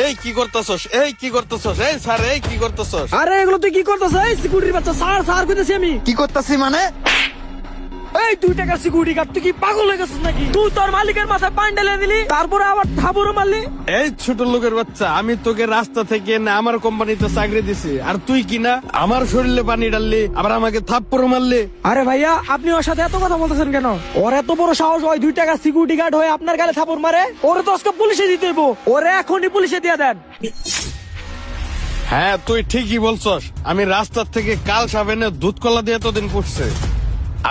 এই কি করতেছস? এই কি করতেছস? এই স্যার, এই কি করতেছস? আরে এগুলো তুই কি করতেছিস? এই সিকিউরিটির বাচ্চা, স্যার স্যার কইতেছি আমি। কি করতেছি মানে? এই 2 টাকার সিকিউরিটি গার্ড, তুই কি পাগল হয়ে গেছিস নাকি? তুই তোর মালিকের মাথায় পানি ঢেলে দিলি, তারপরে আবার থাবুরও মারলি। এই ছোট লোকের বাচ্চা, আমি তোকে রাস্তা থেকে না আমার কোম্পানিতে চাকরি দিছি, আর তুই কি না আমার শরীরে পানি ঢাললি, আবার আমাকে থাপ্পড় মারলি। আরে ভাইয়া, আপনি ওর সাথে এত কথা বলতেছেন কেন? ওর এত বড় সাহস হয় 2 টাকার সিকিউরিটি গার্ড হয়ে আপনার গালে থাপড় মারে? ওরে তো আজকে পুলিশে দিতে হইব। ওরে এখনই পুলিশে দিয়ে দেন। হ্যাঁ, তুই ঠিকই বলছস। আমি রাস্তার থেকে কাল সাবেনে দুধ কলা দিয়ে এতদিন পড়ছে,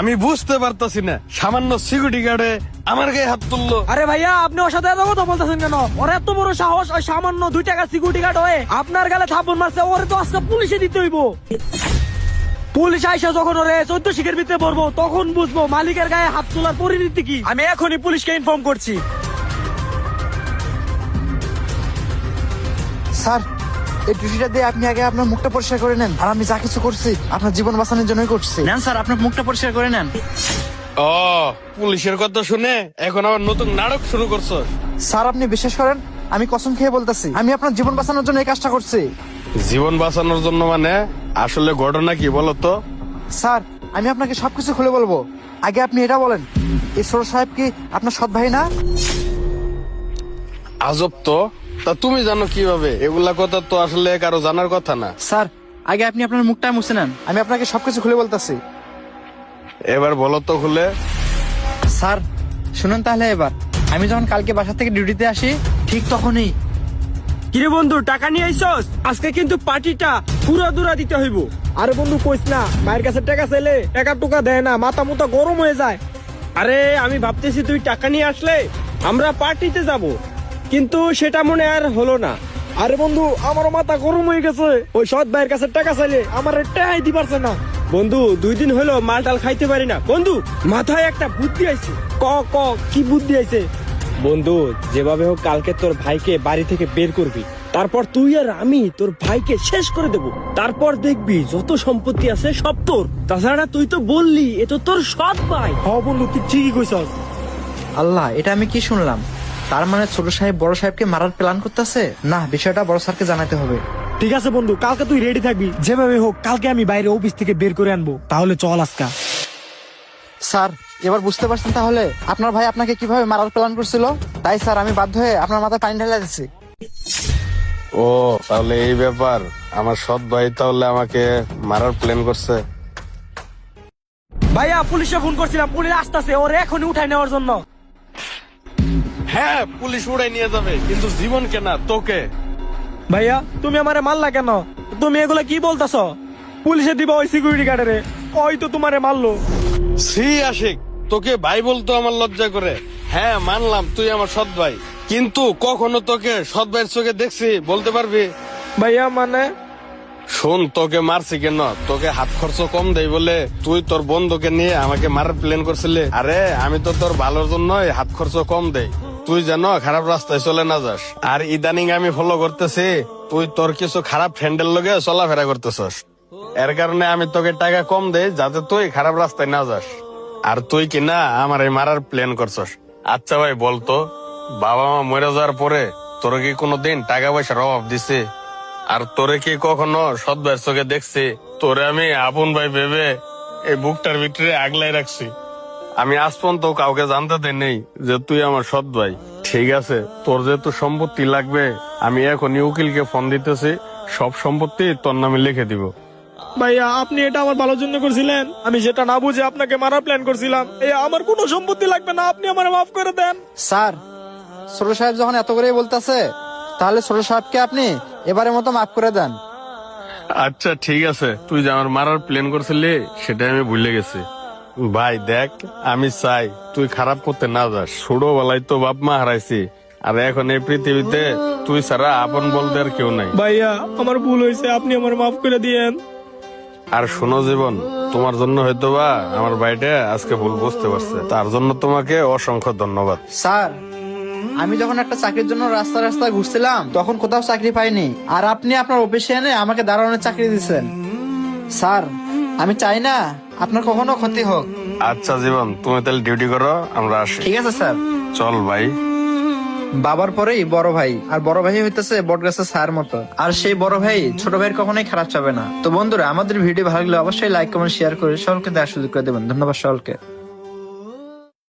আমি বুঝতে পারতাছি না সামান্য সিকিউরিটি গার্ডে আমার গায়ে হাত তুললো। আরে ভাইয়া, আপনি ওর সাথে এত কথা বলতেছেন কেন? ওর এত বড় সাহস, ওই সামান্য 2 টাকার সিকিউরিটি গার্ড হয়ে আপনার গালে থাপড় মারছে। ওরে তো আজকে পুলিশে দিতে হইব। পুলিশ আইসা যখন ওরে 14 শিখের ভিতরে পড়বো, তখন বুঝবো মালিকের গায়ে হাত তোলার পরিণতি কি। আমি এখনই পুলিশকে ইনফর্ম করছি। স্যার, এই ডিউটিটা দিয়ে আপনি আগে আপনার মুখটা পরিষ্কার করে নেন। আর আমি যা কিছু করছি আপনার জীবন বাঁচানোর জন্যই করছি। নেন স্যার, আপনার মুখটা পরিষ্কার করে নেন। ও, পুলিশের কথা শুনে এখন আবার নতুন নাটক শুরু করছস? স্যার, আপনি বিশ্বাস করেন, আমি কসম খেয়ে বলতেছি, আমি আপনার জীবন বাঁচানোর জন্য এই কাজটা করছি। জীবন বাঁচানোর জন্য মানে? আসলে ঘটনা কি বলতো? স্যার, আমি আপনাকে সবকিছু খুলে বলবো। আগে আপনি এটা বলেন, এই ছোট সাহেব কি আপনার সৎ ভাই না? আজব তো। তা তুমি জানো কিভাবে? এগুলা কথা তো আসলে কারো জানার কথা না। স্যার, আগে আপনি আপনার মুখটা মুছে নেন, আমি আপনাকে সবকিছু খুলে বলতেছি। এবার বলো তো খুলে। স্যার শুনুন তাহলে এবার, আমি যখন কালকে বাসা থেকে ডিউটিতে আসি, ঠিক তখনই কিরে বন্ধু, টাকা নিয়ে আইছস? আজকে কিন্তু পার্টিটা পুরা দুরা দিতে হইব। আরে বন্ধু, কইস না মায়ের কাছে টাকা চাইলে টাকা টুকা দেয় না, মাথা মুথা গরম হয়ে যায়। আরে আমি ভাবতেছি তুই টাকা নিয়ে আসলে আমরা পার্টিতে যাব, কিন্তু সেটা মনে আর হলো না। আরে বন্ধু, আমারও মাথা গরম হয়ে গেছে। ওই সৎ ভাইয়ের কাছে টাকা চাইলে আমার টাকাই দি পারছে না। বন্ধু, 2 দিন হলো মাল টাল খাইতে পারি না। বন্ধু, মাথায় একটা বুদ্ধি আইছে। ক ক কি বুদ্ধি আইছে? বন্ধু, যেভাবে হোক কালকে তোর ভাইকে বাড়ি থেকে বের করবি, তারপর তুই আর আমি তোর ভাইকে শেষ করে দেব। তারপর দেখবি যত সম্পত্তি আছে সব তোর। তাছাড়া তুই তো বললি এ তো তোর সৎ ভাই। হ্যাঁ বন্ধু, তুই ঠিকই কইছস। আল্লাহ, এটা আমি কি শুনলাম? তার মানে ছোট সাহেব বড় সাহেবকে মারার প্ল্যান করতেছে। না, বিষয়টা বড় স্যারকে জানাতে হবে। ঠিক আছে বন্ধু, কালকে তুই রেডি থাকবি। যেভাবে হোক কালকে আমি বাইরে অফিস থেকে বের করে আনবো। তাহলে চল আজকা। স্যার, এবার বুঝতে পারছেন তাহলে আপনার ভাই আপনাকে কিভাবে মারার প্ল্যান করছিল? তাই স্যার, আমি বাধ্য হয়ে আপনার মাথায় পানি ঢেলে দিচ্ছি। ও, তাহলে এই ব্যাপার। আমার সৎ ভাই তাহলে আমাকে মারার প্ল্যান করছে। ভাইয়া, পুলিশে ফোন করছিলাম, পুলিশ আসতেছে ওরে এখনই উঠাই নেওয়ার জন্য। হ্যাঁ, পুলিশ উড়াই নিয়ে যাবে, কিন্তু জীবন কেনা তোকে। ভাইয়া, তুমি আমারে মারলা কেন? তুমি এগুলা কি বলতেছ? পুলিশে দিবা ওই সিকিউরিটি গার্ডেরে, ওই তো তোমারে মারলো। সি আশিক, তোকে ভাই বলতো আমার লজ্জা করে। হ্যাঁ মানলাম তুই আমার সৎ ভাই, কিন্তু কখনো তোকে সৎ ভাইয়ের চোখে দেখছি বলতে পারবি? ভাইয়া মানে? শোন, তোকে মারছি কেন? তোকে হাত খরচ কম দেই বলে তুই তোর বন্ধুকে নিয়ে আমাকে মারার প্ল্যান করছিলি। আরে আমি তো তোর ভালোর জন্যই হাত খরচ কম দেই, তুই যেন খারাপ রাস্তায় চলে না যাস। আর ইদানিং আমি ফলো করতেছি তুই তোর কিছু খারাপ ফ্রেন্ডের লগে চলাফেরা করতেছস, এর কারণে আমি তোকে টাকা কম দেই যাতে তুই খারাপ রাস্তায় না যাস। আর তুই কি না আমার এই মারার প্ল্যান করছস? আচ্ছা ভাই বলতো, বাবা মা মরে যাওয়ার পরে তোর কি কোনোদিন টাকা পয়সার অভাব দিছে? আর তোরে কি কখনো সৎ ভাইয়ের চোখে দেখছি? তোরে আমি আপন ভাই ভেবে এই বুকটার ভিতরে আগলাই রাখছি। আমি আজ পর্যন্ত কাউকে জানতে দেই নেই যে তুই আমার সৎ ভাই। ঠিক আছে, তোর যেহেতু সম্পত্তি লাগবে, আমি এখনই উকিলকে ফোন দিতেছি, সব সম্পত্তি তোর নামে লিখে দিব। ভাইয়া, আপনি এটা আমার ভালোর জন্য করছিলেন। আমি যেটা না বুঝে আপনাকে মারার প্ল্যান করছিলাম। আমার কোনো সম্পত্তি লাগবে না, আপনি আমারে মাফ করে দেন। স্যার, ছোট সাহেব যখন এত করে বলতেছে, তাহলে ছোট সাহেবকে আপনি এবারের মতো মাফ করে দেন। আচ্ছা ঠিক আছে, তুই যে আমার মারার প্ল্যান করছিলি সেটা আমি ভুলে গেছি। ভাই দেখ, আমি চাই তুই খারাপ করতে না যাস। ছোটবেলায় তো বাপ মা হারাইছি, আর এখন এই পৃথিবীতে তুই ছাড়া আপন বলতে আর কেউ নাই। ভাইয়া, আমার ভুল হয়েছে, আপনি আমার মাফ করে দিয়েন। আর শোনো জীবন, তোমার জন্য হয়তো বা আমার ভাইটা আজকে ভুল বুঝতে পারছে, তার জন্য তোমাকে অসংখ্য ধন্যবাদ। স্যার, আমি যখন একটা চাকরির জন্য রাস্তা রাস্তা ঘুরছিলাম, তখন কোথাও চাকরি পাইনি, আর আপনি আপনার অফিসে এনে আমাকে দারোয়ানের চাকরি দিচ্ছেন। স্যার, আমি চাই না আপনার কখনো ক্ষতি হোক। আচ্ছা জীবন, তুমি তাহলে ডিউটি করো, আমরা আসি। ঠিক আছে স্যার। চল ভাই। বাবার পরেই বড় ভাই, আর বড় ভাই হইতেছে বট গাছের ছায়ার মতো, আর সেই বড় ভাই ছোট ভাইয়ের কখনোই খারাপ চাবে না। তো বন্ধুরা, আমাদের ভিডিও ভালো লাগলে অবশ্যই লাইক কমেন্ট শেয়ার করে সকলকে দেখার সুযোগ করে দেবেন। ধন্যবাদ সকলকে।